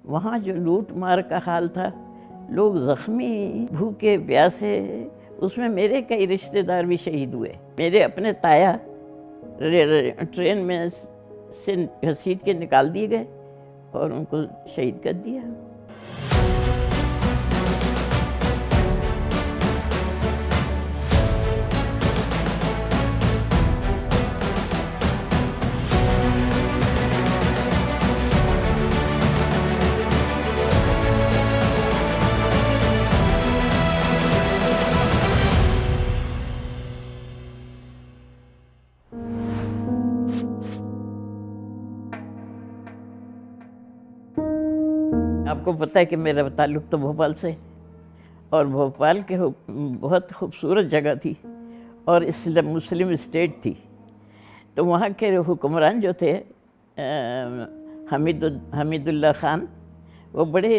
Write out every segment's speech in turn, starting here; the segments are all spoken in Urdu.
وہاں جو لوٹ مار کا حال تھا، لوگ زخمی، بھوکے پیاسے، اس میں میرے کئی رشتہ دار بھی شہید ہوئے۔ میرے اپنے تایا ٹرین میں سے گھسیٹ کے نکال دیے گئے اور ان کو شہید کر دیا۔ آپ کو پتہ ہے کہ میرا تعلق تو بھوپال سے، اور بھوپال کے بہت خوبصورت جگہ تھی اور مسلم اسٹیٹ تھی، تو وہاں کے حکمران جو تھے حمید اللہ خان، وہ بڑے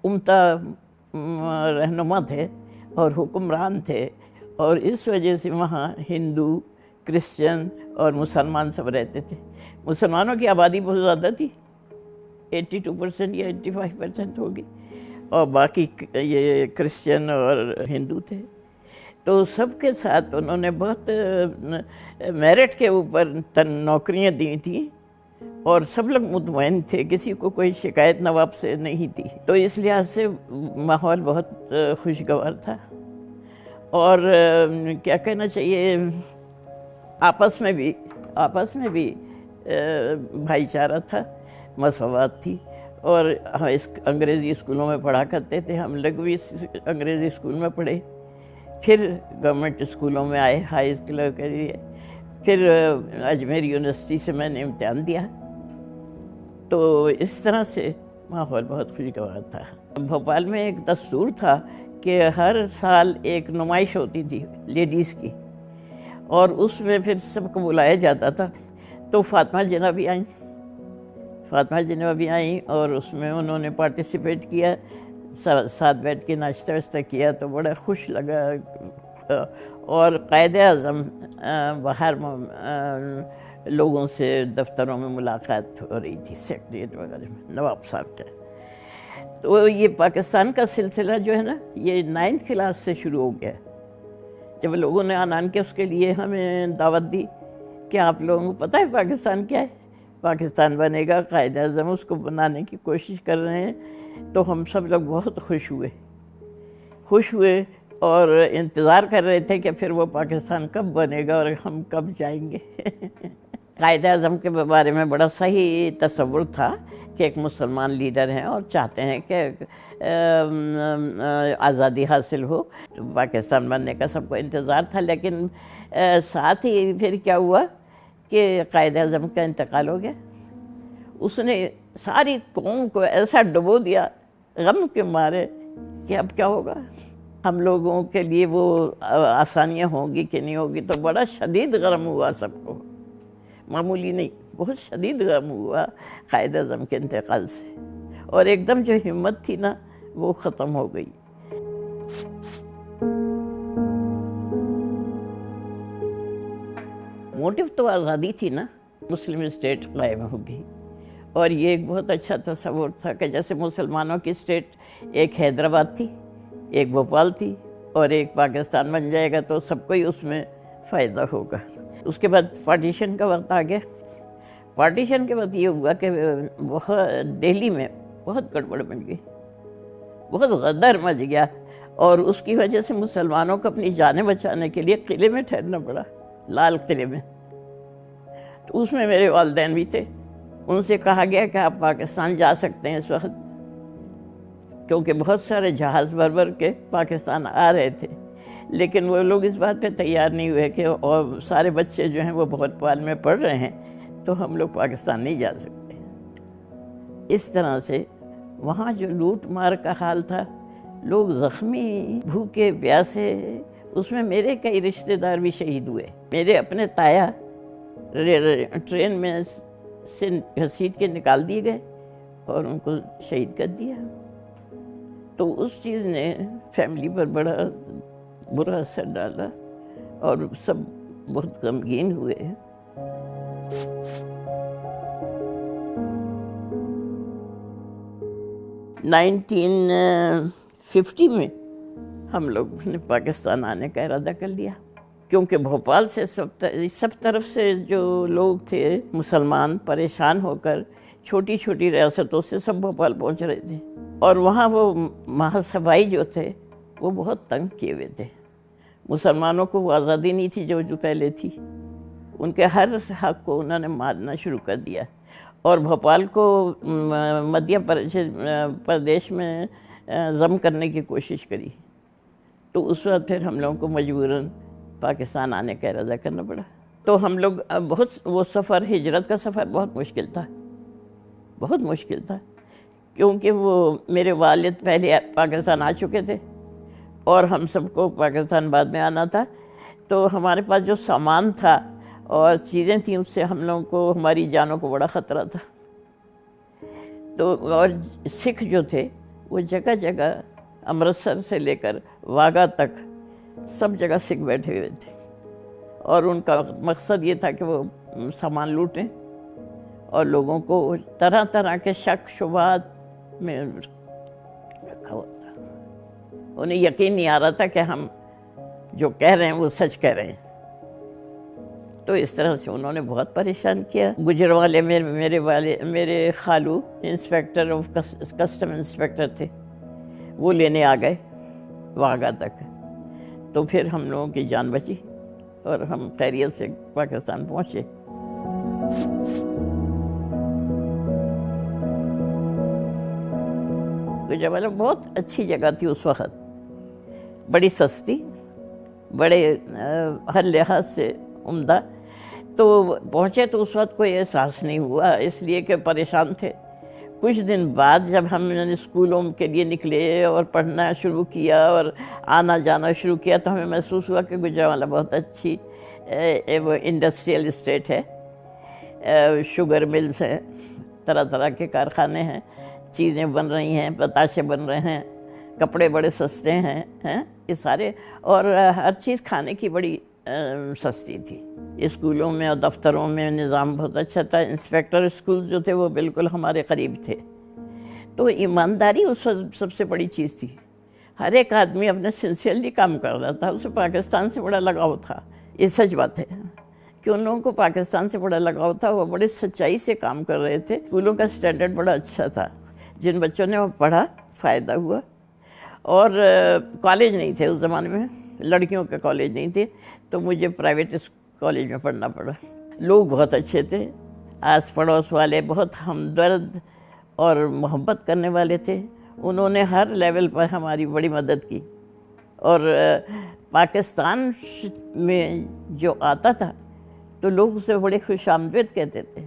عمدہ رہنما تھے اور حکمران تھے، اور اس وجہ سے وہاں ہندو، کرسچن اور مسلمان سب رہتے تھے۔ مسلمانوں کی آبادی بہت زیادہ تھی، 82% یا 85% ہوگی، اور باقی یہ کرسچن اور ہندو تھے۔ تو سب کے ساتھ انہوں نے بہت میرٹ کے اوپر نوکریاں دی تھیں، اور سب لوگ مطمئن تھے، کسی کو کوئی شکایت نواب سے نہیں تھی۔ تو اس لحاظ سے ماحول بہت خوشگوار تھا، اور کیا کہنا چاہیے، آپس میں بھی بھائی چارہ تھا، مساوات تھی، اور ہم انگریزی اسکولوں میں پڑھا کرتے تھے، ہم لوگ بھی انگریزی اسکول میں پڑھے، پھر گورنمنٹ اسکولوں میں آئے ہائی اسکول کے لیے، پھر اجمیر یونیورسٹی سے میں نے امتحان دیا۔ تو اس طرح سے ماحول بہت خوشگوار تھا۔ بھوپال میں ایک دستور تھا کہ ہر سال ایک نمائش ہوتی تھی لیڈیز کی، اور اس میں پھر سب کو بلایا جاتا تھا۔ تو فاطمہ جناح بھی آئیں اور اس میں انہوں نے پارٹیسپیٹ کیا، ساتھ بیٹھ کے ناشتہ واشتہ کیا، تو بڑا خوش لگا۔ اور قائد اعظم باہر لوگوں سے دفتروں میں ملاقات ہو رہی تھی، سیکریٹریٹ وغیرہ میں نواب صاحب کا۔ تو یہ پاکستان کا سلسلہ جو ہے نا، یہ 9th کلاس سے شروع ہو گیا، جب لوگوں نے اعلان کیا، اس کے لیے ہمیں دعوت دی کہ آپ لوگوں کو پتہ ہے پاکستان کیا ہے، پاکستان بنے گا، قائد اعظم اس کو بنانے کی کوشش کر رہے ہیں۔ تو ہم سب لوگ بہت خوش ہوئے اور انتظار کر رہے تھے کہ پھر وہ پاکستان کب بنے گا اور ہم کب جائیں گے۔ قائد اعظم کے بارے میں بڑا صحیح تصور تھا کہ ایک مسلمان لیڈر ہیں اور چاہتے ہیں کہ آزادی حاصل ہو، تو پاکستان بننے کا سب کو انتظار تھا۔ لیکن ساتھ ہی پھر کیا ہوا کہ قائد اعظم کا انتقال ہو گیا۔ اس نے ساری قوم کو ایسا ڈبو دیا غم کے مارے کہ اب کیا ہوگا، ہم لوگوں کے لیے وہ آسانیاں ہوں گی کہ نہیں ہوگی۔ تو بڑا شدید غم ہوا سب کو، معمولی نہیں، بہت شدید غم ہوا قائد اعظم کے انتقال سے، اور ایک دم جو ہمت تھی نا وہ ختم ہو گئی۔ موٹیو تو آزادی تھی نا، مسلم اسٹیٹ قائم ہوگی، اور یہ ایک بہت اچھا تصور تھا کہ جیسے مسلمانوں کی اسٹیٹ ایک حیدرآباد تھی، ایک بھوپال تھی، اور ایک پاکستان بن جائے گا تو سب کو ہی اس میں فائدہ ہوگا۔ اس کے بعد پارٹیشن کا وقت آ گیا۔ پارٹیشن کے بعد یہ ہوا کہ دہلی میں بہت گڑبڑ بن گئی، بہت غدر مچ گیا، اور اس کی وجہ سے مسلمانوں کو اپنی جانیں بچانے کے لیے قلعے میں ٹھہرنا پڑا، لال قلعے میں۔ تو اس میں میرے والدین بھی تھے، ان سے کہا گیا کہ آپ پاکستان جا سکتے ہیں اس وقت، کیونکہ بہت سارے جہاز بھر کے پاکستان آ رہے تھے، لیکن وہ لوگ اس بات پہ تیار نہیں ہوئے کہ اور سارے بچے جو ہیں وہ بھوپال میں پڑھ رہے ہیں، تو ہم لوگ پاکستان نہیں جا سکتے۔ اس طرح سے وہاں جو لوٹ مار کا حال تھا، لوگ زخمی، بھوکے پیاسے، اس میں میرے کئی رشتہ دار بھی شہید ہوئے۔ میرے اپنے تایا ٹرین میں سے گھسیٹ کے نکال دیے گئے اور ان کو شہید کر دیا۔ تو اس چیز نے فیملی پر بڑا برا اثر ڈالا اور سب بہت غمگین ہوئے۔ 1950 میں ہم لوگ نے پاکستان آنے کا ارادہ کر لیا، کیونکہ بھوپال سے سب طرف سے جو لوگ تھے مسلمان پریشان ہو کر چھوٹی چھوٹی ریاستوں سے سب بھوپال پہنچ رہے تھے، اور وہاں وہ مہاسبھائی جو تھے وہ بہت تنگ کیے ہوئے تھے۔ مسلمانوں کو وہ آزادی نہیں تھی جو پہلے تھی، ان کے ہر حق کو انہوں نے مارنا شروع کر دیا، اور بھوپال کو مدھیہ پردیش میں ضم کرنے کی کوشش کری۔ تو اس وقت پھر ہم لوگوں کو مجبوراً پاکستان آنے کا ارادہ کرنا پڑا۔ تو ہم لوگ وہ سفر، ہجرت کا سفر بہت مشکل تھا، بہت مشکل تھا، کیونکہ وہ میرے والد پہلے پاکستان آ چکے تھے اور ہم سب کو پاکستان بعد میں آنا تھا، تو ہمارے پاس جو سامان تھا اور چیزیں تھیں اس سے ہم لوگوں کو، ہماری جانوں کو بڑا خطرہ تھا۔ تو اور سکھ جو تھے وہ جگہ جگہ امرتسر سے لے کر واگا تک سب جگہ سکھ بیٹھے ہوئے تھے، اور ان کا مقصد یہ تھا کہ وہ سامان لوٹیں اور لوگوں کو طرح طرح کے شک شبہات میں رکھا ہوا تھا۔ انہیں یقین نہیں آ رہا تھا کہ ہم جو کہہ رہے ہیں وہ سچ کہہ رہے ہیں۔ تو اس طرح سے انہوں نے بہت پریشان کیا۔ گجرالے میں میرے خالو انسپیکٹر آف کسٹم انسپیکٹر تھے، وہ لینے آ گئے واگا تک، تو پھر ہم لوگوں کی جان بچی اور ہم خیریت سے پاکستان پہنچے۔ گجرالہ بہت اچھی جگہ تھی اس وقت، بڑی سستی، بڑے ہر لحاظ سے عمدہ۔ تو پہنچے تو اس وقت کوئی احساس نہیں ہوا، اس لیے کہ پریشان تھے۔ کچھ دن بعد جب ہم نے اسکولوں کے لیے نکلے اور پڑھنا شروع کیا اور آنا جانا شروع کیا، تو ہمیں محسوس ہوا کہ گجرالہ بہت اچھی وہ انڈسٹریل اسٹیٹ ہے، شوگر ملز ہیں، طرح طرح کے کارخانے ہیں، چیزیں بن رہی ہیں، بتاشے بن رہے ہیں، کپڑے بڑے سستے ہیں یہ سارے، اور ہر چیز کھانے کی بڑی سستی تھی۔ اسکولوں میں اور دفتروں میں نظام بہت اچھا تھا۔ انسپیکٹر اسکول جو تھے وہ بالکل ہمارے قریب تھے۔ تو ایمانداری اس وقت سب سے بڑی چیز تھی، ہر ایک آدمی اپنے سنسیئرلی کام کر رہا تھا، اسے پاکستان سے بڑا لگاؤ تھا۔ یہ سچ بات ہے کہ ان لوگوں کو پاکستان سے بڑا لگاؤ تھا، وہ بڑے سچائی سے کام کر رہے تھے۔ اسکولوں کا اسٹینڈرڈ بڑا اچھا تھا، جن بچوں نے وہ پڑھا فائدہ ہوا۔ اور کالج نہیں تھے اس زمانے میں، لڑکیوں کے کالج نہیں تھے، تو مجھے پرائیویٹ کالج میں پڑھنا پڑا۔ لوگ بہت اچھے تھے، آس پڑوس والے بہت ہمدرد اور محبت کرنے والے تھے۔ انہوں نے ہر لیول پر ہماری بڑی مدد کی، اور پاکستان میں جو آتا تھا تو لوگ اسے بڑے خوش آمدید کہتے تھے،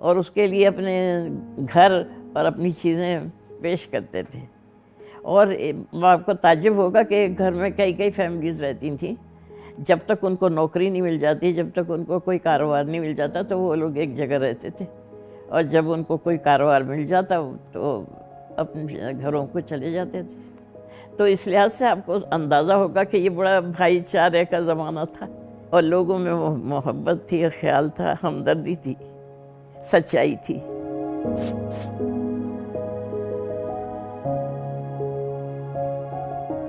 اور اس کے لیے اپنے گھر اور اپنی چیزیں پیش کرتے تھے۔ اور آپ کو تعجب ہوگا کہ ایک گھر میں کئی فیملیز رہتی تھیں، جب تک ان کو نوکری نہیں مل جاتی، جب تک ان کو کوئی کاروبار نہیں مل جاتا، تو وہ لوگ ایک جگہ رہتے تھے، اور جب ان کو کوئی کاروبار مل جاتا تو اپنے گھروں کو چلے جاتے تھے۔ تو اس لحاظ سے آپ کو اندازہ ہوگا کہ یہ بڑا بھائی چارے کا زمانہ تھا، اور لوگوں میں محبت تھی، خیال تھا، ہمدردی تھی، سچائی تھی۔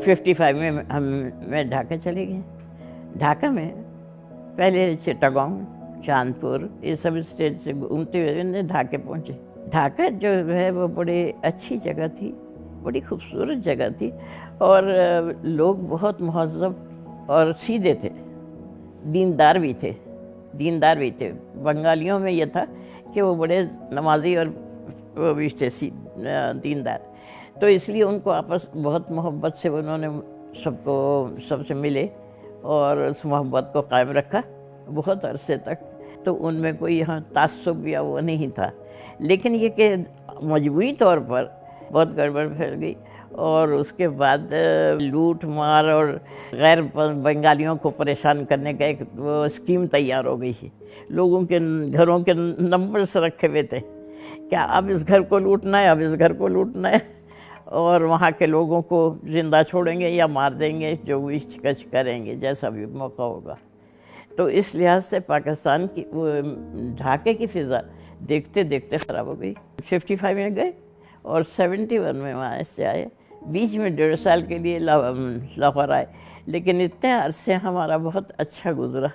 55 میں میں ڈھاکہ چلے گئے۔ ڈھاکہ میں پہلے چٹاگانگ، چاندپور، یہ سب اسٹیٹ سے گھومتے ہوئے ڈھاکے پہنچے۔ ڈھاکہ جو ہے وہ بڑی اچھی جگہ تھی، بڑی خوبصورت جگہ تھی، اور لوگ بہت مہذب اور سیدھے تھے، دیندار بھی تھے۔ بنگالیوں میں یہ تھا کہ وہ بڑے نمازی اور وہ بھی تھے دیندار، تو اس لیے ان کو آپس بہت محبت سے انہوں نے سب سے ملے اور اس محبت کو قائم رکھا بہت عرصے تک۔ تو ان میں کوئی یہاں تعصب یا وہ نہیں تھا، لیکن یہ کہ مجموعی طور پر بہت گڑبڑ پھیل گئی، اور اس کے بعد لوٹ مار اور غیر بنگالیوں کو پریشان کرنے کا ایک وہ اسکیم تیار ہو گئی ہے۔ لوگوں کے گھروں کے نمبرز رکھے ہوئے تھے کہ اب اس گھر کو لوٹنا ہے، اب اس گھر کو لوٹنا ہے، اور وہاں کے لوگوں کو زندہ چھوڑیں گے یا مار دیں گے، جو بھی کچھ کریں گے جیسا بھی موقع ہوگا۔ تو اس لحاظ سے پاکستان کی وہ ڈھاکے کی فضا دیکھتے دیکھتے خراب ہو گئی۔ 55 میں گئے، اور 71 میں وہاں سے آئے، بیچ میں 1.5 سال کے لیے لاہور آئے، لیکن اتنے عرصے ہمارا بہت اچھا گزرا۔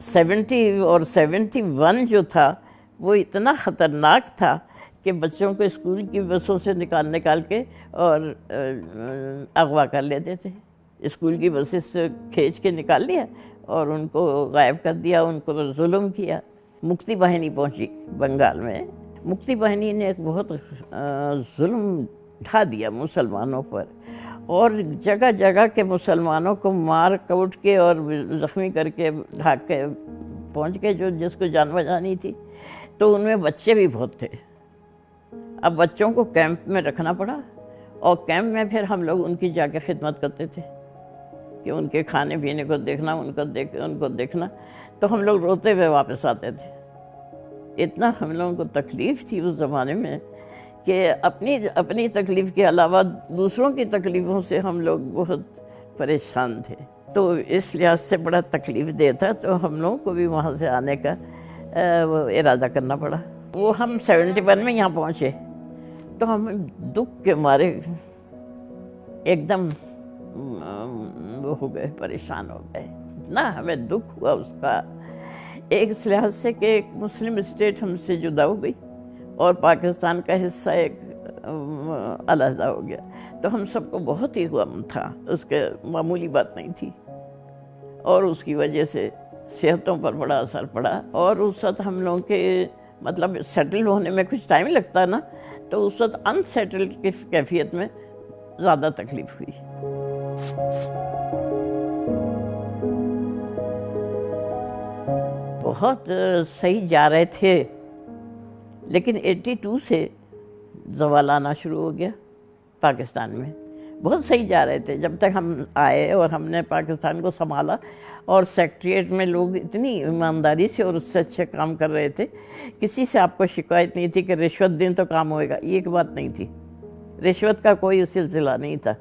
70 اور 71 جو تھا وہ اتنا خطرناک تھا کہ بچوں کو اسکول کی بسوں سے نکال کے اور اغوا کر لیتے تھے۔ اسکول کی بسیں سے کھینچ کے نکال لیا اور ان کو غائب کر دیا، ان کو ظلم کیا۔ مکتی باہنی پہنچی بنگال میں، مکتی باہنی نے ایک بہت ظلم ڈھا دیا مسلمانوں پر، اور جگہ جگہ کے مسلمانوں کو مار کوٹ کے اور زخمی کر کے ڈھاک کے پہنچ کے جس کو جان بچانی تھی، تو ان میں بچے بھی بہت تھے۔ اب بچوں کو کیمپ میں رکھنا پڑا، اور کیمپ میں پھر ہم لوگ ان کی جا کے خدمت کرتے تھے کہ ان کے کھانے پینے کو دیکھنا، ان کو دیکھنا، تو ہم لوگ روتے ہوئے واپس آتے تھے۔ اتنا ہم لوگوں کو تکلیف تھی اس زمانے میں کہ اپنی تکلیف کے علاوہ دوسروں کی تکلیفوں سے ہم لوگ بہت پریشان تھے، تو اس لحاظ سے بڑا تکلیف دہ تھا، تو ہم لوگوں کو بھی وہاں سے آنے کا ارادہ کرنا پڑا۔ وہ ہم 71 میں یہاں پہنچے تو ہم دکھ کے مارے ایک دم وہ ہو گئے، پریشان ہو گئے، اتنا ہمیں دکھ ہوا اس کا، ایک اس لحاظ سے کہ ایک مسلم اسٹیٹ ہم سے جدا ہو گئی اور پاکستان کا حصہ ایک علیحدہ ہو گیا، تو ہم سب کو بہت ہی غم تھا، اس کے معمولی بات نہیں تھی، اور اس کی وجہ سے صحتوں پر بڑا اثر پڑا، اور اس وقت ہم لوگوں کے مطلب سیٹل ہونے میں کچھ ٹائم لگتا نا، تو اس وقت انسیٹلڈ کی کیفیت میں زیادہ تکلیف ہوئی۔ بہت صحیح جا رہے تھے، لیکن 82 سے زوال آنا شروع ہو گیا پاکستان میں۔ بہت صحیح جا رہے تھے جب تک ہم آئے اور ہم نے پاکستان کو سنبھالا، اور سیکریٹریٹ میں لوگ اتنی ایمانداری سے اور اس سے اچھے کام کر رہے تھے، کسی سے آپ کو شکایت نہیں تھی کہ رشوت دیں تو کام ہوئے گا، یہ ایک بات نہیں تھی، رشوت کا کوئی سلسلہ نہیں تھا،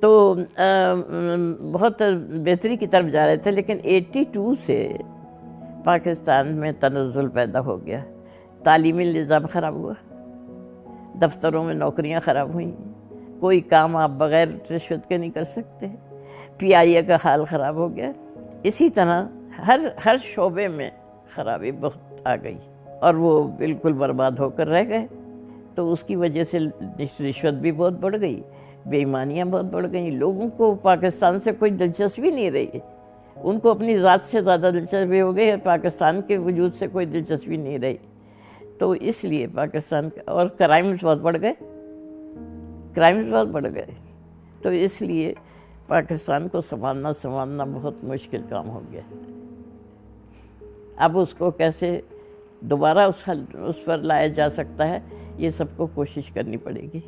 تو بہت بہتری کی طرف جا رہے تھے۔ لیکن 82 سے پاکستان میں تنزل پیدا ہو گیا، تعلیمی نظام خراب ہوا، دفتروں میں نوکریاں خراب ہوئیں، کوئی کام آپ بغیر رشوت کے نہیں کر سکتے، پی آئی اے کا حال خراب ہو گیا، اسی طرح ہر شعبے میں خرابی بہت آ گئی، اور وہ بالکل برباد ہو کر رہ گئے۔ تو اس کی وجہ سے رشوت بھی بہت بڑھ گئی، بے ایمانیاں بہت بڑھ گئیں، لوگوں کو پاکستان سے کوئی دلچسپی نہیں رہی، ان کو اپنی ذات سے زیادہ دلچسپی ہو گئی، پاکستان کے وجود سے کوئی دلچسپی نہیں رہی، تو اس لیے پاکستان اور کرائمز بہت بڑھ گئے، تو اس لیے پاکستان کو سنبھالنا بہت مشکل کام ہو گیا۔ اب اس کو کیسے دوبارہ اس پر لایا جا سکتا ہے، یہ سب کو کوشش کرنی پڑے گی۔